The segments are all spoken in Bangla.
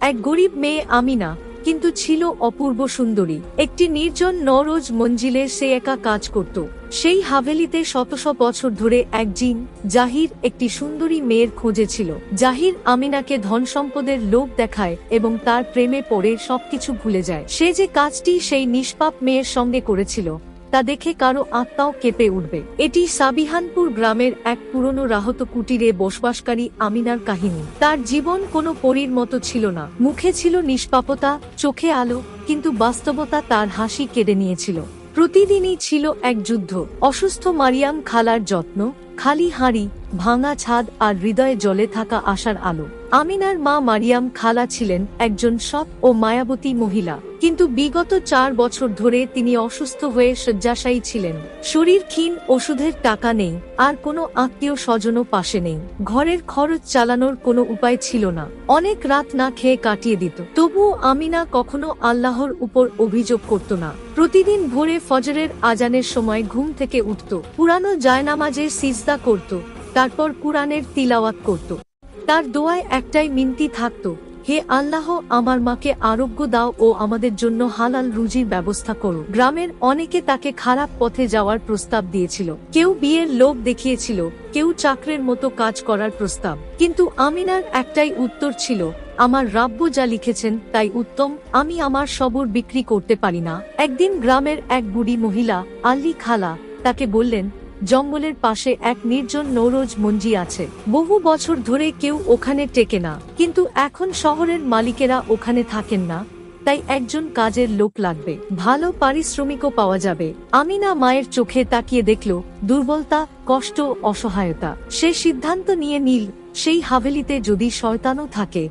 এক গরিব মেয়ে আমিনা, কিন্তু ছিল অপূর্ব সুন্দরী। একটি নির্জন নরোজ মঞ্জিলে সে একা কাজ করত। সেই হাভেলিতে শত বছর ধরে এক জিন জাহির একটি সুন্দরী মেয়ের খোঁজে ছিল। জাহির আমিনাকে ধন সম্পদের লোভ দেখায় এবং তার প্রেমে পড়ে সবকিছু ভুলে যায়। সে যে কাজটি সেই নিষ্পাপ মেয়ের সঙ্গে করেছিল তা দেখে কারো আত্মাও কেঁপে উঠবে। এটি সাবিহানপুর গ্রামের এক পুরনো রাহত কুটিরে বসবাসকারী আমিনার কাহিনী। তার জীবন কোনো পরীর মতো ছিল না। মুখে ছিল নিষ্পাপতা, চোখে আলো, কিন্তু বাস্তবতা তার হাসি কেড়ে নিয়েছিল। প্রতিদিনই ছিল এক যুদ্ধ। অসুস্থ মারিয়াম খালার যত্ন, খালি হাঁড়ি, ভাঙা ছাদ আর হৃদয়ে জ্বলে থাকা আশার আলো। আমিনার মা মারিয়াম খালা ছিলেন একজন সৎ ও মায়াবতী মহিলা, কিন্তু বিগত 4 বছর ধরে তিনি অসুস্থ হয়ে শয্যাশায়ী ছিলেন। শরীর ক্ষীণ, ওষুধের টাকা নেই, আর কোনো আত্মীয় স্বজনও পাশে নেই। ঘরের খরচ চালানোর কোনো উপায় ছিল না। অনেক রাত না খেয়ে কাটিয়ে দিত। তবুও আমিনা কখনো আল্লাহর উপর অভিযোগ করত না। প্রতিদিন ভোরে ফজরের আজানের সময় ঘুম থেকে উঠত, পুরানো জায়নামাজের সিজদা করত, তারপর কুরআনের তিলাওয়াত করত। তার দোয়ায় একটাই মিনতি থাকত, হে আল্লাহ, আমার মাকে আরোগ্য দাও ও আমাদের জন্য হালাল রুজির ব্যবস্থা করো। গ্রামের অনেকে তাকে খারাপ পথে যাওয়ার প্রস্তাব দিয়েছিল। কেউ বিয়ের লোভ দেখিয়েছিল, কেউ চাকরের মতো কাজ করার প্রস্তাব। কিন্তু আমিনার একটাই উত্তর ছিল, আমার রাব্ব যা লিখেছেন তাই উত্তম, আমি আমার সবর বিক্রি করতে পারি না। একদিন গ্রামের এক বুড়ি মহিলা আলী খালা তাকে বললেন, জঙ্গলের পাশে এক নির্জন নৌরোজ মঞ্জি আছে। বহু বছর ধরে কেউ ওখানে টেকে না, কিন্তু এখন শহরের মালিকেরা ওখানে থাকেন না, তাই একজন কাজের লোক লাগবে। ভালো পারিশ্রমিকও পাওয়া যাবে। আমিনা মায়ের চোখে তাকিয়ে দেখল দুর্বলতা, কষ্ট, অসহায়তা। সে সিদ্ধান্ত নিয়ে নিল, সেই হাভেলিতে যদি শয়তানও থাকে,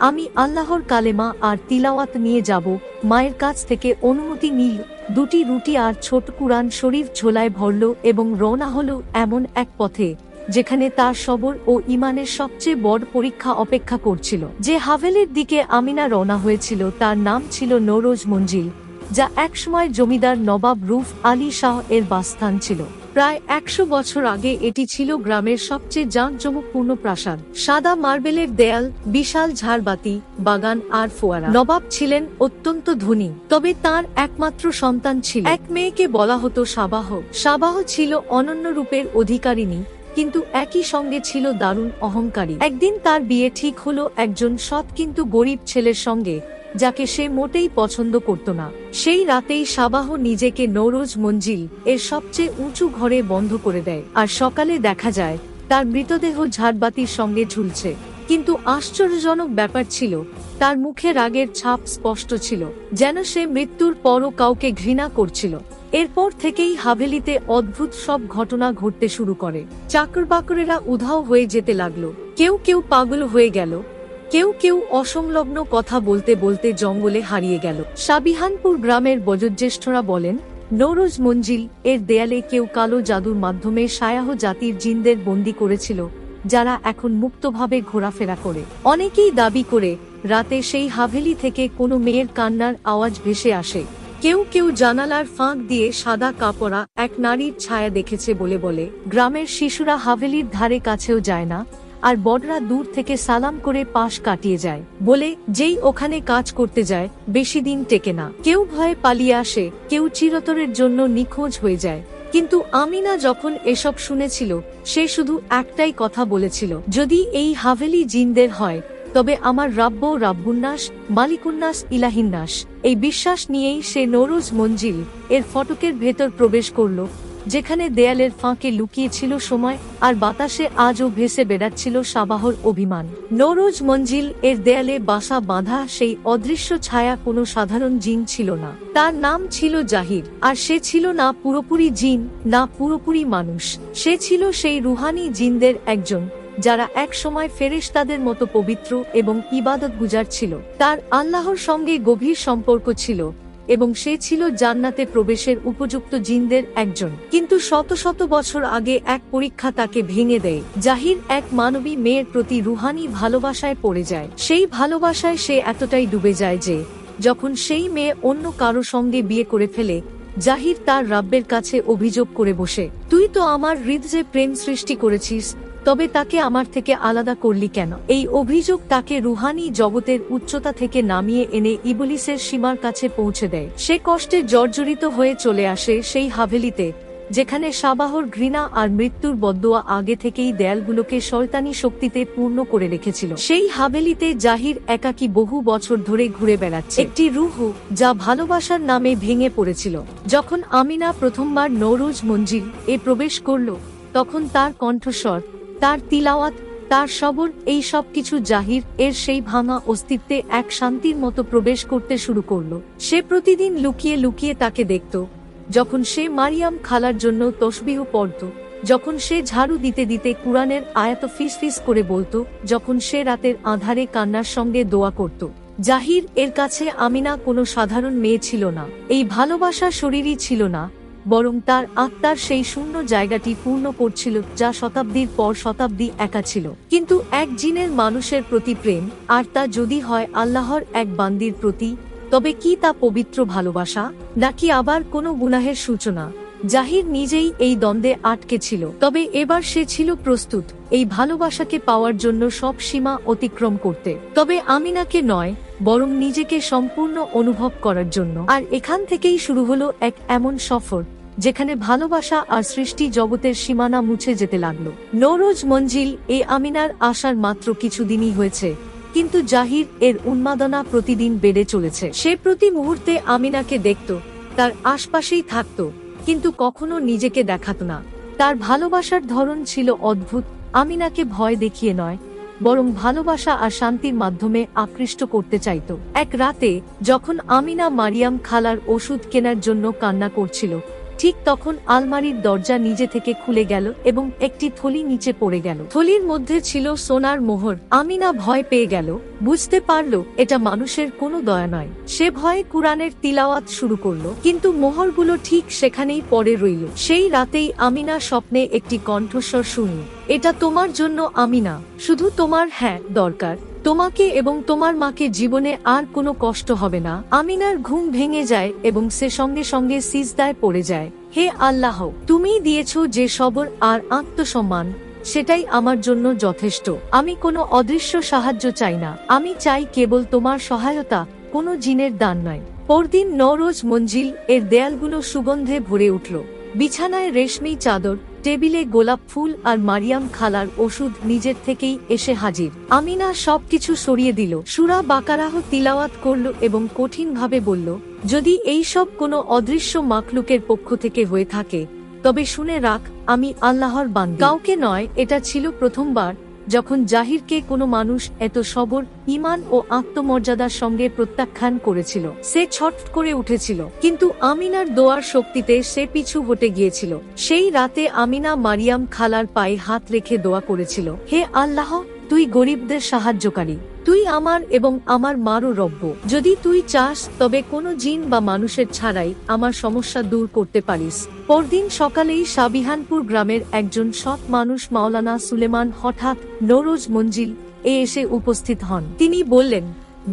আমি আল্লাহর কালেমা আর তিলাওয়াত নিয়ে যাব। মায়ের কাছ থেকে অনুমতি নিল, 2টি রুটি আর ছোট কুরআন শরীফ ঝোলায় ভরল এবং রওনা হলো এমন এক পথে যেখানে তার সবর ও ইমানের সবচেয়ে বড় পরীক্ষা অপেক্ষা করছিল। যে হাভেলির দিকে আমিনা রওনা হয়েছিল তার নাম ছিল নৌরোজ মঞ্জিল, যা একসময় জমিদার নবাব রুফ আলী শাহ এর বাসস্থান ছিল। প্রায় 100 বছর আগে এটি ছিল গ্রামের সবচেয়ে জাঁকজমকপূর্ণ প্রাসাদ। সাদা মার্বেলের দেয়াল, বিশাল ঝাড়বাতি, বাগান আর ফোয়ারা। নবাব ছিলেন অত্যন্ত ধনী, তবে তার একমাত্র সন্তান ছিল এক মেয়েকে বলা হতো সাবাহ। সাবাহ ছিল অনন্য রূপের অধিকারিণী, কিন্তু একই সঙ্গে ছিল দারুণ অহংকারী। একদিন তার বিয়ে ঠিক হলো একজন সৎ কিন্তু গরিব ছেলের সঙ্গে, যাকে সে মোটেই পছন্দ করত না। সেই রাতেই সাবাহ নিজেকে নৌরোজ মঞ্জিল এর সবচেয়ে উঁচু ঘরে বন্ধ করে দেয়, আর সকালে দেখা যায় তার মৃতদেহ ঝাড়বাতির সঙ্গে ঝুলছে। কিন্তু আশ্চর্যজনক ব্যাপার ছিল, তার মুখে রাগের ছাপ স্পষ্ট ছিল, যেন সে মৃত্যুর পরও কাউকে ঘৃণা করছিল। এরপর থেকেই হাভেলিতে অদ্ভুত সব ঘটনা ঘটতে শুরু করে। চাকর-বাকরেরা উধাও হয়ে যেতে লাগলো, কেউ কেউ পাগল হয়ে গেল, কেউ কেউ অসংলগ্ন কথা বলতে বলতে জঙ্গলে হারিয়ে গেল। সাবিহানপুর গ্রামের বয়োজ্যেষ্ঠরা বলেন, নৌরোজ মঞ্জিল এর দেয়ালে কেউ কালো জাদুর মাধ্যমে সায়াহ জাতির জিনদের বন্দী করেছিল, যারা এখন মুক্তভাবে ঘোরাফেরা করে। অনেকেই দাবি করে রাতে সেই হাভেলি থেকে কোনো মেয়ের কান্নার আওয়াজ ভেসে আসে। কেউ কেউ জানালার ফাঁক দিয়ে সাদা কাপড়া এক নারীর ছায়া দেখেছে বলে বলে। গ্রামের শিশুরা হাভেলির ধারে কাছেও যায় না, আর বড়রা দূর থেকে সালাম করে পাশ কাটিয়ে যায়, বলে যেই ওখানে কাজ করতে যায় বেশি দিন টেকে না। কেউ ভয়ে পালিয়ে আসে, কেউ চিরতরের জন্য নিখোঁজ হয়ে যায়। কিন্তু আমিনা যখন এসব শুনেছিল, সে শুধু একটাই কথা বলেছিল, যদি এই হাভেলি জিনদের হয় তবে আমার রাব্ব রাব্বুন্নাস, মালিকুন্নাস, ইলাহিন্নাস। এই বিশ্বাস নিয়েই সে নৌরোজ মঞ্জিল এর ফটকের ভেতর প্রবেশ করল, যেখানে দেয়ালের ফাঁকে লুকিয়েছিল সময়, আর বাতাসে আজও ভেসে বেড়াচ্ছিল সাবাহর অভিমান। নৌরোজ মঞ্জিল এর দেয়ালে বাসা বাঁধা সেই অদৃশ্য ছায়া কোনো সাধারণ জিন ছিল না। তার নাম ছিল জাহির, আর সে ছিল না পুরোপুরি জিন, না পুরোপুরি মানুষ। সে ছিল সেই রুহানি জিনদের একজন, যারা এক সময় ফেরেশতাদের মতো পবিত্র এবং ইবাদতগুজার ছিল। তার আল্লাহর সঙ্গে গভীর সম্পর্ক ছিল, এবং সে ছিল জান্নাতে প্রবেশের উপযুক্ত জিনদের একজন। কিন্তু শত শত বছর আগে এক পরীক্ষা তাকে ভেঙে দেয়। জাহির এক মানবী মেয়ের প্রতি রুহানি ভালোবাসায় পড়ে যায়। সেই ভালোবাসায় সে এতটাই ডুবে যায় যে যখন সেই মেয়ে অন্য কারো সঙ্গে বিয়ে করে ফেলে, জাহির তার রাব্বের কাছে অভিযোগ করে বসে, তুই তো আমার হৃদয়ে প্রেম সৃষ্টি করেছিস, তবে তাকে আমার থেকে আলাদা করলি কেন? এই অভিযোগ তাকে রুহানি জগতের উচ্চতা থেকে নামিয়ে এনে ইবলিসের সীমার কাছে পৌঁছে দেয়। সে কষ্টে জর্জরিত হয়ে চলে আসে সেই হাভেলিতে, যেখানে সাবাহর ঘৃণা আর মৃত্যুর বদদোয়া আগে থেকেই দেয়ালগুলোকে শয়তানি শক্তিতে পূর্ণ করে রেখেছিল। সেই হাভেলিতে জাহির একাকী বহু বছর ধরে ঘুরে বেড়াচ্ছে, একটি রূহ যা ভালোবাসার নামে ভেঙে পড়েছিল। যখন আমিনা প্রথমবার নওরোজ মঞ্জিল এ প্রবেশ করল, তখন তার কণ্ঠস্বর, তার তিলাওয়াত, তার সবর, এই সব কিছু জাহির এর সেই ভাঙা অস্তিত্বে এক শান্তির মতো প্রবেশ করতে শুরু করল। সে প্রতিদিন লুকিয়ে লুকিয়ে তাকে দেখত, যখন সে মারিয়াম খালার জন্য তসবিহ পড়ত, যখন সে ঝাড়ু দিতে দিতে কুরআনের আয়াত ফিস ফিস করে বলতো, যখন সে রাতের আঁধারে কান্নার সঙ্গে দোয়া করত। জাহির এর কাছে আমিনা কোনো সাধারণ মেয়ে ছিল না। এই ভালোবাসা শরীরই ছিল না, বরং তার আত্মার সেই শূন্য জায়গাটি পূর্ণ করছিল যা শতাব্দীর পর শতাব্দী একা ছিল। কিন্তু এক জিনের মানুষের প্রতি প্রেম, আর তা যদি হয় আল্লাহর এক বান্দির প্রতি, তবে কি তা পবিত্র ভালোবাসা, নাকি আবার কোনো গুনাহের সূচনা? জাহির নিজেই এই দ্বন্দ্বে আটকে ছিল, তবে এবার সে ছিল প্রস্তুত এই ভালোবাসাকে পাওয়ার জন্য সব সীমা অতিক্রম করতে। তবে আমিনাকে নয়, বরং নিজেকে সম্পূর্ণ অনুভব করার জন্য। আর এখান থেকেই শুরু হলো এক এমন সফর, যেখানে ভালোবাসা আর সৃষ্টি জগতের সীমানা মুছে যেতে লাগলো। নওরোজ মঞ্জিল এ আমিনার আসার মাত্র কিছুদিনই হয়েছে, কিন্তু জাহির এর উন্মাদনা প্রতিদিন বেড়ে চলেছে। সে প্রতি মুহূর্তে আমিনাকে দেখত, তার আশপাশেই থাকত, কিন্তু কখনো নিজেকে দেখাত না। তার ভালোবাসার ধরন ছিল অদ্ভুত। আমিনাকে ভয় দেখিয়ে নয়, বরং ভালোবাসা আর শান্তির মাধ্যমে আকৃষ্ট করতে চাইত। এক রাতে যখন আমিনা মারিয়াম খালার ওষুধ কেনার জন্য কান্না করছিল, ঠিক তখন আলমারির দরজা নিজে থেকে খুলে গেল এবং একটি থলি নিচে পড়ে গেল। থলির মধ্যে ছিল সোনার মোহর। আমিনা ভয় পেয়ে গেল, বুঝতে পারল এটা মানুষের কোনো দয়া নয়। সে ভয়ে কুরআনের তিলাওয়াত শুরু করল, কিন্তু মোহরগুলো ঠিক সেখানেই পড়ে রইল। সেই রাতেই আমিনা স্বপ্নে একটি কণ্ঠস্বর শুনল, এটা তোমার জন্য আমিনা, শুধু তোমার দরকার, তোমাকে এবং তোমার মাকে জীবনে আর কোনো কষ্ট হবে না। আমিনার ঘুম ভেঙে যায় এবং সে সঙ্গে সঙ্গে সিজদায় পড়ে যায়। হে আল্লাহ, তুমি দিয়েছ যে সবর আর আত্মসম্মান, সেটাই আমার জন্য যথেষ্ট। আমি কোনো অদৃশ্য সাহায্য চাই না, আমি চাই কেবল তোমার সহায়তা, কোনো জিনের দান নয়। পরদিন নওরোজ মঞ্জিল এর দেয়ালগুলো সুগন্ধে ভরে উঠল। বিছানায় রেশমি চাদর, টেবিলে গোলাপ ফুল আর মারিয়াম খালার ওষুধ নিজের থেকেই এসে হাজির। আমিনা সবকিছু সরিয়ে দিল, সূরা বাকারাহ তিলাওয়াত করল এবং কঠিনভাবে বলল, যদি এই সব কোনো অদৃশ্য মাখলুকের পক্ষ থেকে হয়ে থাকে, তবে শুনে রাখ, আমি আল্লাহর বান্দী, কাউকে নয়। এটা ছিল প্রথমবার যখন জাহিরকে কোনো মানুষ এত সবর, ঈমান ও আত্মমর্যাদার সঙ্গে প্রত্যাখ্যান করেছিল। সে ছটফট করে উঠেছিল, কিন্তু আমিনার দোয়ার শক্তিতে সে পিছু হটে গিয়েছিল। সেই রাতে আমিনা মারিয়াম খালার পায়ে হাত রেখে দোয়া করেছিল, হে আল্লাহ, তুই গরিবদের সাহায্যকারী, তুই আমার এবং আমার মারও রব্ব। যদি তুই চাস, তবে কোনো জিন বা মানুষের ছাড়াই আমার সমস্যা দূর করতে পারিস। পরদিন সকালেই সাবিহানপুর গ্রামের একজন সৎ মানুষ মাওলানা সুলেমান হঠাৎ নওরোজ মঞ্জিল এ এসে উপস্থিত হন। তিনি বললেন,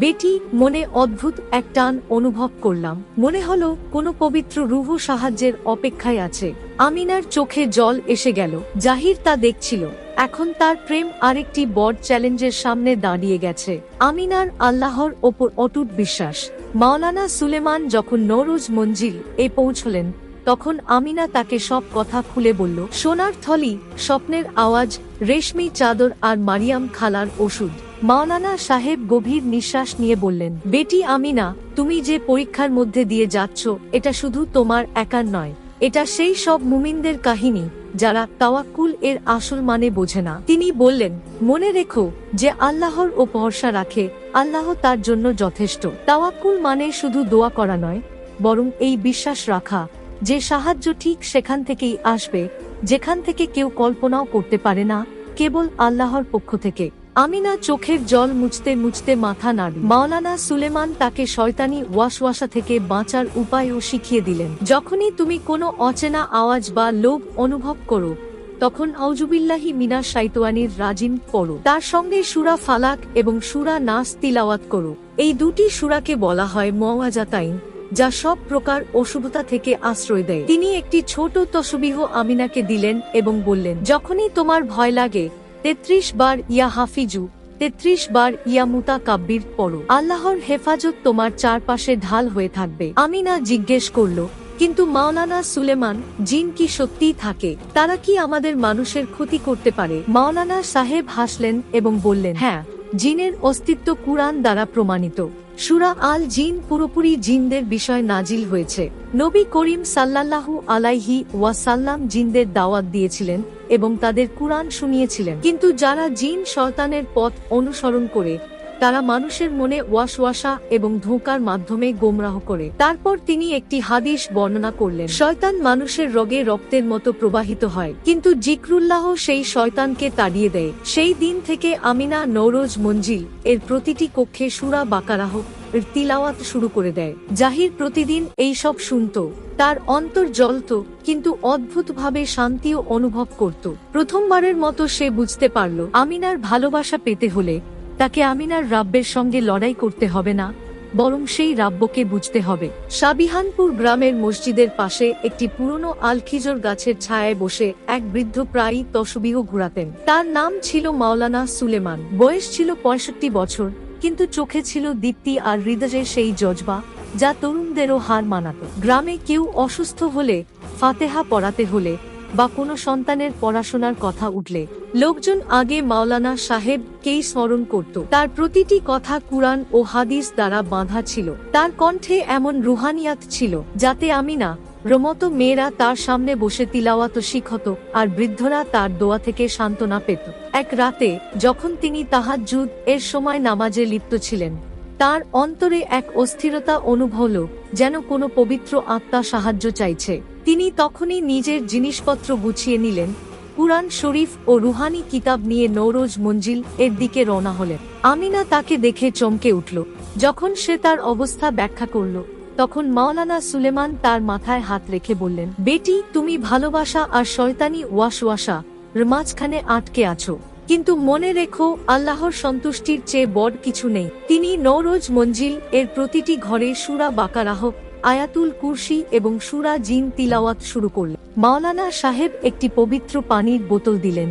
বেটি, মনে অদ্ভুত এক টান অনুভব করলাম। মনে হলো কোনো পবিত্র রূহ সাহায্যের অপেক্ষায় আছে। আমিনার চোখে জল এসে গেল। জাহির তা দেখছিল। এখন তার প্রেম আরেকটি বড় চ্যালেঞ্জের সামনে দাঁড়িয়ে গেছে। আমিনার আল্লাহর ওপর অটুট বিশ্বাস। মাওলানা সুলেমান যখন নওরোজ মঞ্জিল এ পৌঁছলেন, তখন আমিনা তাকে সব কথা খুলে বলল। সোনার থলি, স্বপ্নের আওয়াজ, রেশমি চাদর আর মারিয়াম খালার ওষুধ। মাওলানা সাহেব গভীর নিঃশ্বাস নিয়ে বললেন, বেটি আমিনা, তুমি যে পরীক্ষার মধ্যে দিয়ে যাচ্ছ, এটা শুধু তোমার একার নয়, এটা সেই সব মুমিনদের কাহিনী যারা তাওয়াক্কুল এর আসল মানে বোঝে না। তিনি বললেন, মনে রেখো, যে আল্লাহর ও ভরসা রাখে, আল্লাহ তার জন্য যথেষ্ট। তাওয়াক্কুল মানে শুধু দোয়া করা নয়, বরং এই বিশ্বাস রাখা যে সাহায্য ঠিক সেখান থেকেই আসবে, যেখান থেকে কেউ কল্পনাও করতে পারে না, কেবল আল্লাহর পক্ষ থেকে। আমিনা চোখের জল মুছতে মুছতে মাথা নাড়ল। মাওলানা সুলেমান তাকে শয়তানি ওয়াসওয়াসা থেকে বাঁচার উপায়ও শিখিয়ে দিলেন। যখনই তুমি কোনো অচেনা আওয়াজ বা লোভ অনুভব করো, তখন আউযুবিল্লাহি মিনাশ শাইতানির রাজিম পড়ো। তার সঙ্গে সূরা ফালাক এবং সূরা নাস তিলাওয়াত করো। এই দুটি সূরাকে বলা হয় মুআওয়াযাতাইন, যা সব প্রকার অশুভতা থেকে আশ্রয় দেয়। তিনি একটি ছোট তসবিহ আমিনাকে দিলেন এবং বললেন, যখনই তোমার ভয় লাগে 33 বার ইয়া হাফিজু, 33 বার ইয়া মুতাকাব্বির পড়ো। আল্লাহর হেফাজত তোমার চারপাশে ঢাল হয়ে থাকবে। আমিনা জিজ্ঞেস করল, কিন্তু মাওলানা সুলেমান, জিন কি সত্যিই থাকে? তারা কি আমাদের মানুষের ক্ষতি করতে পারে? মাওলানা সাহেব হাসলেন এবং বললেন, হ্যাঁ, জিনের অস্তিত্ব কুরআন দ্বারা প্রমাণিত। সূরা আল জিন পুরোপুরি জিনদের বিষয় নাজিল হয়েছে। নবী করিম সাল্লাল্লাহু আলাইহি ওয়াসাল্লাম জিনদের দাওয়াত দিয়েছিলেন এবং তাদের কুরআন শুনিয়েছিলেন। কিন্তু যারা জিন শয়তানের পথ অনুসরণ করে, তারা মানুষের মনে ওয়াসওয়াসা এবং ধোঁকার মাধ্যমে গোমরাহ করে। তারপর তিনি একটি হাদিস বর্ণনা করলেন, শয়তান মানুষের রগে রক্তের মতো প্রবাহিত হয়, কিন্তু জিক্রুল্লাহ সেই শয়তানকে তাড়িয়ে দেয়। সেই দিন থেকে আমিনা নওরোজ মঞ্জিল এর প্রতিটি কক্ষে সূরা বাকারাহ এর তিলাওয়াত শুরু করে দেয়। জাহির প্রতিদিন এই সব শুনত। তার অন্তর জ্বলত, কিন্তু অদ্ভুতভাবে শান্তিও অনুভব করত। প্রথমবারের মতো সে বুঝতে পারল, আমিনার ভালোবাসা পেতে হলে তাকে আমিনার রাব্বের সঙ্গে লড়াই করতে হবে না, বরং সেই রাব্বকে বুঝতে হবে। সাবিহানপুর গ্রামের মসজিদের পাশে একটি পুরনো আলখিজর গাছের ছায়ায় বসে এক বৃদ্ধ প্রায়ই তসবিহ ঘুরাতেন। তার নাম ছিল মাওলানা সুলেমান। বয়স ছিল 65 বছর, কিন্তু চোখে ছিল দীপ্তি আর হৃদয়ে সেই জজবা যা তরুণদেরও হার মানাত। গ্রামে কেউ অসুস্থ হলে, ফাতেহা পড়াতে হলে বা কোনো সন্তানের পড়াশোনার কথা উঠলে লোকজন আগে মাওলানা সাহেবকেই স্মরণ করত। তার প্রতিটি কথা কুরআন ও হাদিস দ্বারা বাঁধা ছিল। তার কণ্ঠে এমন রুহানিয়াত ছিল যাতে আমিনা রমত মেয়েরা তার সামনে বসে তিলাওয়াত শিখত আর বৃদ্ধরা তার দোয়া থেকে সান্ত্বনা পেত। এক রাতে যখন তিনি তাহাজ্জুদ এর সময় নামাজে লিপ্ত ছিলেন, তার অন্তরে এক অস্থিরতা অনুভব হল, যেন কোনো পবিত্র আত্মা সাহায্য চাইছে। তিনি তখনই নিজের জিনিসপত্র গুছিয়ে নিলেন, কুরআন শরীফ ও রুহানি কিতাব নিয়ে নওরোজ মঞ্জিল এর দিকে রওনা হলেন। আমিনা তাকে দেখে চমকে উঠল। যখন সে তার অবস্থা ব্যাখ্যা করল, তখন মাওলানা সুলেমান তার মাথায় হাত রেখে বললেন, বেটি, তুমি ভালোবাসা আর শয়তানি ওয়াসওয়াসা মাঝখানে আটকে আছো, কিন্তু মনে রেখো, আল্লাহর সন্তুষ্টির চেয়ে বড় কিছু নেই। তিনি নওরোজ মঞ্জিল এর প্রতিটি ঘরে সূরা বাকারাহ, আয়াতুল কুরসি এবং সূরা জিন তিলাওয়াত শুরু করলেন। মাওলানা সাহেব একটি পবিত্র পানির বোতল দিলেন,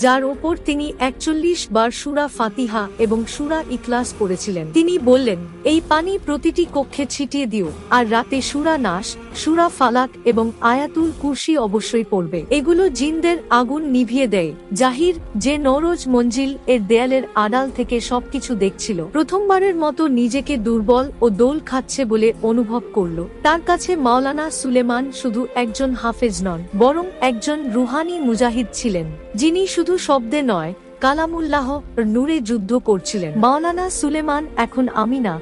যার ওপর তিনি 41 বার সূরা ফাতিহা এবং সূরা ইখলাস পড়েছিলেন। তিনি বললেন, এই পানি প্রতিটি কক্ষে ছিটিয়ে দিও, আর রাতে সূরা নাস, সূরা ফালাক এবং আয়াতুল কুরসি অবশ্যই পড়বে। এগুলো জিনদের আগুন নিভিয়ে দেয়। জাহির, যে নওরোজ মঞ্জিল এর দেয়ালের আড়াল থেকে সবকিছু দেখছিল, প্রথমবারের মতো নিজেকে দুর্বল ও দোল খাচ্ছে বলে অনুভব করল। তার কাছে মাওলানা সুলেমান শুধু একজন হাফেজ নন, বরং একজন রুহানি মুজাহিদ ছিলেন, যিনি শুধু শব্দে নয়, কালামুল্লাহ নূরে যুদ্ধ করছিলেন। মাওলানা সুলেমান এখন আমিনা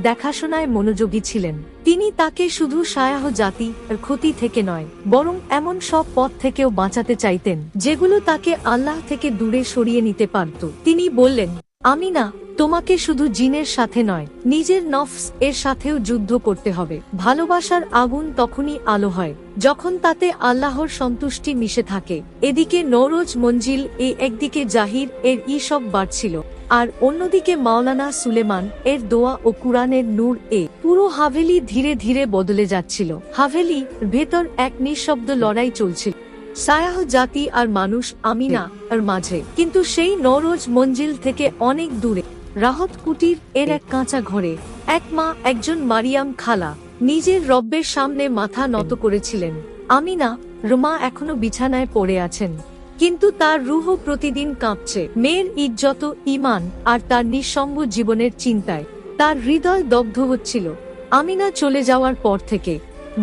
দেখাশোনায় মনোযোগী ছিলেন। তিনি তাকে শুধু সায়াহ জাতি ক্ষতি থেকে নয়, বরং এমন সব পথ থেকেও বাঁচাতে চাইতেন যেগুলো তাকে আল্লাহ থেকে দূরে সরিয়ে নিতে পারত। তিনি বললেন, আমিনা, তোমাকে শুধু জিনের সাথে নয়, নিজের নফস এর সাথেও যুদ্ধ করতে হবে। ভালোবাসার আগুন তখনই আলো হয় যখন তাতে আল্লাহর সন্তুষ্টি মিশে থাকে। এদিকে নওরোজ মঞ্জিল একদিকে জাহির এর ইসব বাড়ছিল, আর অন্যদিকে মাওলানা সুলেমান এর দোয়া ও কুরআনের নূর পুরো হাভেলি ধীরে ধীরে বদলে যাচ্ছিল। হাভেলির ভেতর এক নিঃশব্দ লড়াই চলছিল, সায়াহ জাতি আর মানুষ আমিনা এর মাঝে। কিন্তু সেই নওরোজ মঞ্জিল থেকে অনেক দূরে রাহত কুটির এর এক কাঁচা ঘরে এক মা, একজন মারিয়াম খালা, নিজের রব্বের সামনে মাথা নত করেছিলেন। আমিনা রমা এখনো বিছানায় পড়ে আছেন, কিন্তু তার রুহ প্রতিদিন কাঁপছে। মেয়ের ইজ্জত, ঈমান আর তার নিঃসঙ্গ জীবনের চিন্তায় তার হৃদয় দগ্ধ হচ্ছিল। আমিনা চলে যাওয়ার পর থেকে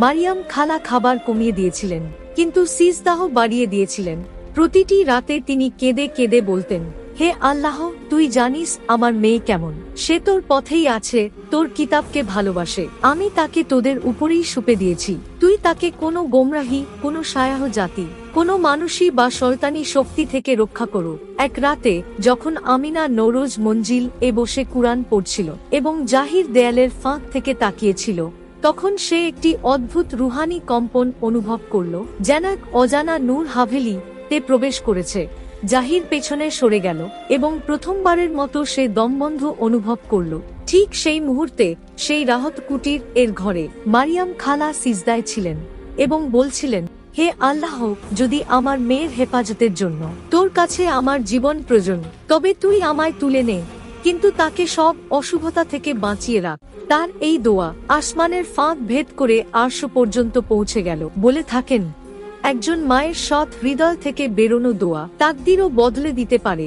মারিয়াম খালা খাবার কমিয়ে দিয়েছিলেন, কিন্তু সিজদাহ বাড়িয়ে দিয়েছিলেন। প্রতিটি রাতে তিনি কেঁদে কেঁদে বলতেন, হে আল্লাহ, তুই জানিস আমার মেয়ে কেমন। সে তোর পথেই আছে, তোর কিতাবকে ভালোবাসে। আমি তাকে তোদের উপরেই সঁপে দিয়েছি। তুই তাকে কোনো গোমরাহি, কোনো সায়াহ জাতি, কোনো মানুষই বা শয়তানি শক্তি থেকে রক্ষা করো। এক রাতে যখন আমিনা নওরোজ মঞ্জিল বসে কুরআন পড়ছিল এবং জাহির দেয়ালের ফাঁক থেকে তাকিয়েছিল, তখন সে একটি অদ্ভুত রুহানি কম্পন অনুভব করল, যেন এক অজানা নূর হাভেলি তে প্রবেশ করেছে। জাহির পেছনে সরে গেল এবং প্রথমবারের মতো সে দমবন্ধ অনুভব করল। ঠিক সেই মুহূর্তে সেই রাহত কুটির এর ঘরে মারিয়াম খালা সিজদায় ছিলেন এবং বলছিলেন, হে আল্লাহ, যদি আমার মেয়ের হেফাজতের জন্য তোর কাছে আমার জীবন প্রয়োজন, তবে তুই আমায় তুলে নে, কিন্তু তাকে সব অশুভতা থেকে বাঁচিয়ে রাখ। তার এই দোয়া আসমানের ফাঁক ভেদ করে আরশ পর্যন্ত পৌঁছে গেল। বলে থাকেন, একজন মায়ের সৎ হৃদয় থেকে বেরোনো দোয়া তাকদিরও বদলে দিতে পারে।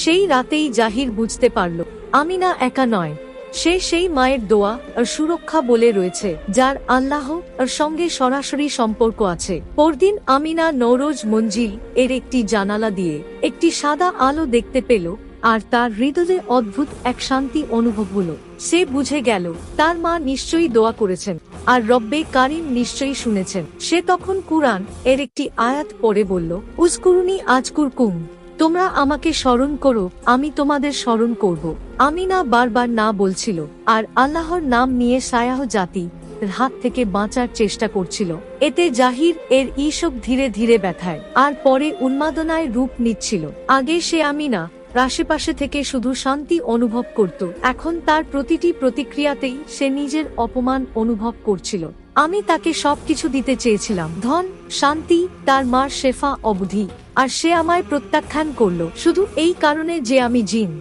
সেই রাতেই জাহির বুঝতে পারল আমিনা একা নয়, সে সেই মায়ের দোয়া আর সুরক্ষা বলে রয়েছে, যার আল্লাহ আর সঙ্গে সরাসরি সম্পর্ক আছে। পরদিন আমিনা নওরোজ মঞ্জিল এর একটি জানালা দিয়ে একটি সাদা আলো দেখতে পেল, আর তার হৃদয়ে অদ্ভুত এক শান্তি অনুভব হলো। সে বুঝে গেল তার মা নিশ্চয়ই দোয়া করেছেন আর রব্বে কারিম নিশ্চয়ই শুনেছেন। সে তখন কুরআন এর একটি আয়াত পড়ে বলল, উজকুরুনি আজকুরকুম, তোমরা আমাকে স্মরণ করো, আমি তোমাদের স্মরণ করব। আমিনা বারবার না বলছিল আর আল্লাহর নাম নিয়ে সায়াহ জাতি হাত থেকে বাঁচার চেষ্টা করছিল। এতে জাহির এর ঈশক ধীরে ধীরে ব্যথায় আর পরে উন্মাদনায় রূপ নিচ্ছিল। আগে সে আমিনা আশেপাশে থেকে শুধু শান্তি অনুভব করত, এখন তার প্রতিটি প্রতিক্রিয়াতেই সে নিজের অপমান অনুভব করছিল। আমি তাকে সবকিছু দিতে চেয়েছিলাম, ধন, শান্তি, তার মার শেফা, অবধি, আর সে আমায় প্রত্যাখ্যান করলো শুধু এই কারণে যে আমি জিন।